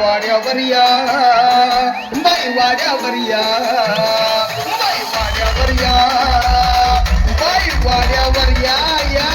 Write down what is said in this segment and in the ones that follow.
वाड्यावर या बाई वाड्यावर या बाई वाड्यावर या बाई वाड्यावर या या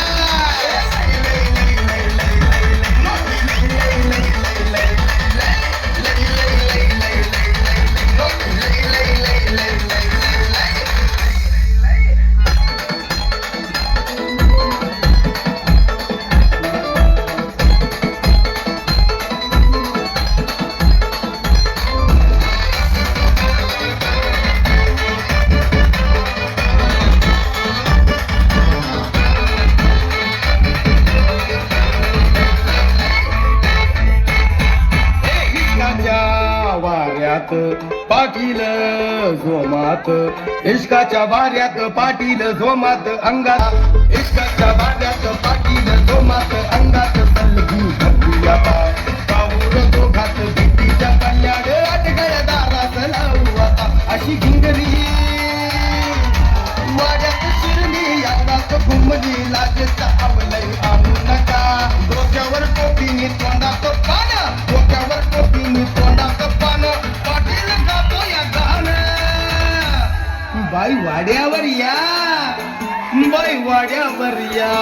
पाटील झोमात इश्काच्या वाऱ्यात पाटील झोमात अंगात इश्काच्या वाऱ्यात पाटील झोमात अंगात सलगी भरपूया पाऊर दोघात भीतीच्या कल्याण अटगळ दारात लावू आता अशी गिंगरी वाड्यात शिरली यादात घुमली लाजेचा आवलय आणू नका डोक्यावर टोपीनी तोंडात पान डोक्यावर टोपीनी तोंडात पान बाई वाड्यावर या बाई वाड्यावर या